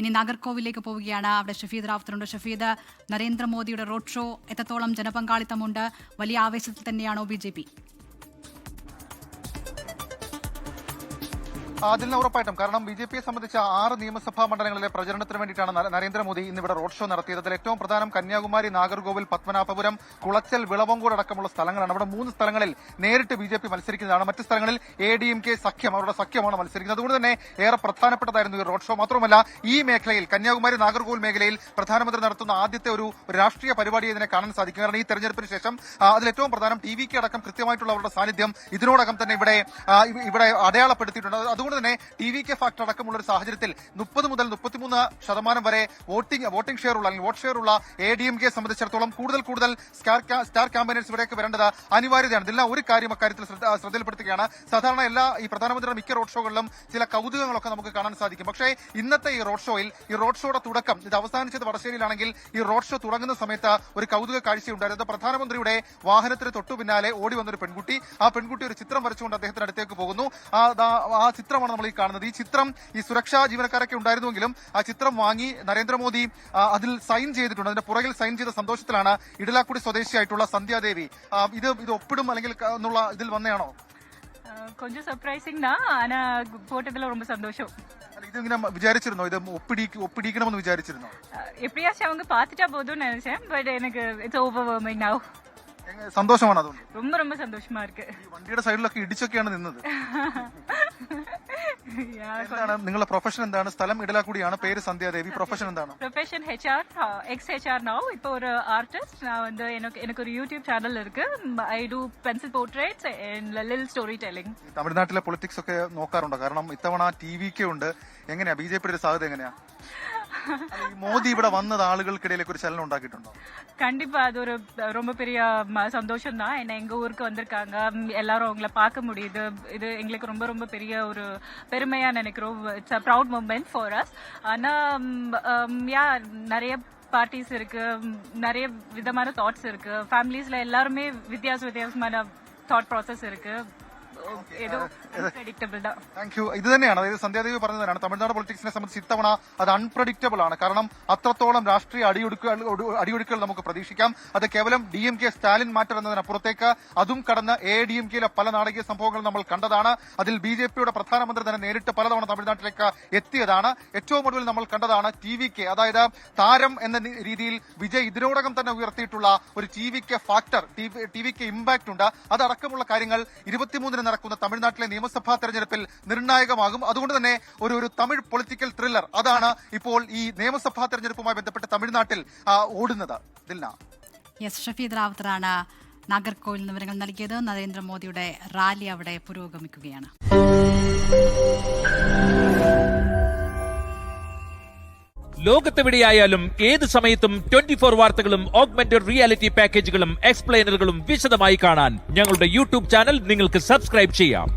ഇനി നാഗർകോവിലേക്ക് പോവുകയാണ്. അവിടെ ഷഫീദ് റാവുത്തറുണ്ട്. ഷഫീദ്, നരേന്ദ്രമോദിയുടെ റോഡ് ഷോ എത്രത്തോളം ജനപങ്കാളിത്തമുണ്ട്? വലിയ ആവേശത്തിൽ തന്നെയാണോ BJP? അതിൽ ഉറപ്പായിട്ടും. കാരണം BJPയെ സംബന്ധിച്ച 6 നിയമസഭാ മണ്ഡലങ്ങളിലെ പ്രചരണത്തിന് വേണ്ടിയിട്ടാണ് നരേന്ദ്രമോദി ഇന്നിവിടെ റോഡ് ഷോ നടത്തിയത്. അതിൽ ഏറ്റവും പ്രധാനം കന്യാകുമാരി, നാഗർകോവിൽ, പത്മനാഭപുരം, കുളച്ചൽ, വിളവങ്കോട് അടക്കമുള്ള സ്ഥലങ്ങളാണ്. അവിടെ 3 സ്ഥലങ്ങളിൽ നേരിട്ട് BJP മത്സരിക്കുന്നതാണ്. മറ്റ് സ്ഥലങ്ങളിൽ ADMK സഖ്യം, അവരുടെ സഖ്യമാണ് മത്സരിക്കുന്നത്. അതുകൊണ്ട് തന്നെ ഏറെ പ്രധാനപ്പെട്ടതായിരുന്നു ഈ റോഡ് ഷോ. മാത്രമല്ല, ഈ മേഖലയിൽ കന്യാകുമാരി, നാഗർകോവിൽ മേഖലയിൽ പ്രധാനമന്ത്രി നടത്തുന്ന ആദ്യത്തെ ഒരു രാഷ്ട്രീയ പരിപാടി ഇതിനെ കാണാൻ സാധിക്കും. കാരണം ഈ തെരഞ്ഞെടുപ്പിന് ശേഷം അതിലേറ്റവും പ്രധാനം TVK അടക്കം കൃത്യമായിട്ടുള്ള അവരുടെ സാന്നിധ്യം ഇതിനോടകം തന്നെ ഇവിടെ അടയാളപ്പെടുത്തിയിട്ടുണ്ട്. അതുകൊണ്ട് തന്നെ TVK ഫാക്ടർ അടക്കമുള്ള ഒരു സാഹചര്യത്തിൽ 30 മുതൽ 33% വരെ വോട്ടിംഗ് ഷെയർ ഉള്ള അല്ലെങ്കിൽ വോട്ട് ഷെയർ ഉള്ള ADMK സംബന്ധിച്ചിടത്തോളം കൂടുതൽ സ്റ്റാർ ക്യാമ്പയിനേഴ്സ് ഇവിടേക്ക് വരേണ്ടത് അനിവാര്യതയാണ്. ഇതിലെല്ലാം ഒരു കാര്യം അക്കാര്യത്തിൽ ശ്രദ്ധയിൽപ്പെടുത്തുകയാണ്. സാധാരണ ഈ പ്രധാനമന്ത്രിയുടെ മിക്ക റോഡ് ഷോകളിലും ചില കൗതുകങ്ങളൊക്കെ നമുക്ക് കാണാൻ സാധിക്കും. പക്ഷേ ഇന്നത്തെ ഈ റോഡ് ഷോയിൽ ഈ റോഡ് ഷോയുടെ തുടക്കം, ഇത് അവസാനിച്ചത് വടശ്ശേരിയിലാണെങ്കിൽ ഈ റോഡ് ഷോ തുടങ്ങുന്ന സമയത്ത് ഒരു കൗതുക കാഴ്ചയുണ്ടായിരുന്നു. പ്രധാനമന്ത്രിയുടെ വാഹനത്തിന് തൊട്ടു പിന്നാലെ ഓടി വന്നൊരു പെൺകുട്ടി, ആ പെൺകുട്ടി ഒരു ചിത്രം വരച്ചുകൊണ്ട് അദ്ദേഹത്തിന്റെ അടുത്തേക്ക് പോകുന്നു. ആ ചിത്രമാണ് നമ്മൾ ഈ കാണുന്നത്. ഈ ചിത്രം ഈ സുരക്ഷാ ജീവനക്കാരൊക്കെ ഉണ്ടായിരുന്നുവെങ്കിലും ആ ചിത്രം വാങ്ങി നരേന്ദ്രമോദി അതിൽ സൈൻ ചെയ്തിട്ടുണ്ട്. അതിന്റെ പുറകിൽ സൈൻ ചെയ്ത സന്തോഷത്തിലാണ് ഇടലാക്കുടി സ്വദേശിയായിട്ടുള്ള സന്ധ്യാദേവി. ഇത് ഒപ്പിടും അല്ലെങ്കിൽ എന്നുള്ള ഇതിൽ വന്നയാണോ? கொஞ்சம் சர்ப்ரைசிங் தான். ஆனா போட்டதுல ரொம்ப சந்தோஷம். ഇതിങ്ങനെ விசாரிச்சிருந்தோ? இது ஒப்பிடிக்கணும்னு விசாரிச்சிருந்தோ? எப்படியாச்சும் அவங்க பாத்துட்டா போதும்னு நினைச்சேன். பட் எனக்கு இட்ஸ் ஓவர்வெல்மிங் நவ. സന്തോഷമാണ്. അതുകൊണ്ട് ரொம்ப சந்தோஷமா இருக்கு. വണ്ടിയുടെ സൈഡിലൊക്കെ ഇടിച്ചൊക്കെയാണ് നിന്നത്. എന്താണ് നിങ്ങളുടെ പ്രൊഫഷൻ? എന്താണ്? സ്ഥലം ഇടലാക്കുടിയാണ്, പേര് സന്ധ്യാദേവി. പ്രൊഫഷൻ എന്താണ്? Profession HR, ex-HR now. இப்போ ஒரு ஆர்டிஸ்ட். நான் வந்து எனக்கு ஒரு യൂട്യൂബ് ചാനൽ இருக்கு. I do pencil portraits and little storytelling. തമിഴ്നാട്ടിലെ പൊളിറ്റിക്സ് ഒക്കെ നോക്കാറുണ്ടോ? കാരണം ഇത്തവണ TVK ഉണ്ട്. എങ്ങനെയാ BJPയുടെ സാധ്യത എങ്ങനെയാ? மோடி ഇവിടെ വന്നത് ആളുകൾക്കിടയിലേക്ക് ഒരു ചലനം ഉണ്ടാക്കിയിട്ടുണ്ടോ? கண்டிப்பா அது ஒரு ரொம்ப பெரிய சந்தோஷம் தான். என்ன எங்க ஊருக்கு வந்திருக்காங்க, எல்லாரும் அவங்கள பார்க்க முடியுது. இது எங்களுக்கு ரொம்ப ரொம்ப பெரிய ஒரு பெருமையா நினைக்கிறோம். It's a proud moment for us. ஆனா நிறைய பார்ட்டிஸ் இருக்கு, நிறைய விதமான தாட்ஸ் இருக்கு. ஃபேமிலிஸ்ல எல்லாருமே வித்தியாசமான தாட் ப்ராசஸ் இருக்கு. ഇത് തന്നെയാണ്, അതായത് സന്ധ്യാദേവി പറഞ്ഞതാണ്, തമിഴ്നാട് പൊളിറ്റിക്സിനെ സംബന്ധിച്ച് ഇത്തവണ അത് അൺപ്രഡിക്റ്റബിൾ ആണ്. കാരണം അത്രത്തോളം രാഷ്ട്രീയ അടിയൊഴുക്കുകൾ നമുക്ക് പ്രതീക്ഷിക്കാം. അത് കേവലം DMK സ്റ്റാലിൻ മാറ്റർ എന്നതിനപ്പുറത്തേക്ക് അതും കടന്ന് ADMKയിലെ പല നാടകീയ സംഭവങ്ങൾ നമ്മൾ കണ്ടതാണ്. അതിൽ BJPയുടെ പ്രധാനമന്ത്രി തന്നെ നേരിട്ട് പലതവണ തമിഴ്നാട്ടിലേക്ക് എത്തിയതാണ്. ഏറ്റവും ഒടുവിൽ നമ്മൾ കണ്ടതാണ് TVK, അതായത് താരം എന്ന രീതിയിൽ വിജയ് ഇതിനോടകം തന്നെ ഉയർത്തിയിട്ടുള്ള ഒരു TVK ഫാക്ടർ, TVK ഇമ്പാക്ട് ഉണ്ട്. അതടക്കമുള്ള കാര്യങ്ങൾ 23-ന് നടക്കുന്ന തമിഴ്നാട്ടിലെ നിയമസഭാ തെരഞ്ഞെടുപ്പിൽ നിർണായകമാകും. അതുകൊണ്ട് തന്നെ ഒരു തമിഴ് പൊളിറ്റിക്കൽ ത്രില്ലർ അതാണ് ഇപ്പോൾ ഈ നിയമസഭാ തെരഞ്ഞെടുപ്പുമായി ബന്ധപ്പെട്ട് തമിഴ്നാട്ടിൽ ഓടുന്നത്. ഷഫീദ് റാവുത്തറാണ് നാഗർകോവിൽ വിവരങ്ങൾ നൽകിയത്. നരേന്ദ്രമോദിയുടെ റാലി അവിടെ പുരോഗമിക്കുകയാണ്. ലോകത്തെവിടെയായാലും ഏത് സമയത്തും 24 വാർത്തകളും ഓഗ്മെന്റഡ് റിയാലിറ്റി പാക്കേജുകളും എക്സ്പ്ലെയിനറുകളും വിശദമായി കാണാൻ ഞങ്ങളുടെ യൂട്യൂബ് ചാനൽ നിങ്ങൾക്ക് സബ്സ്ക്രൈബ് ചെയ്യാം.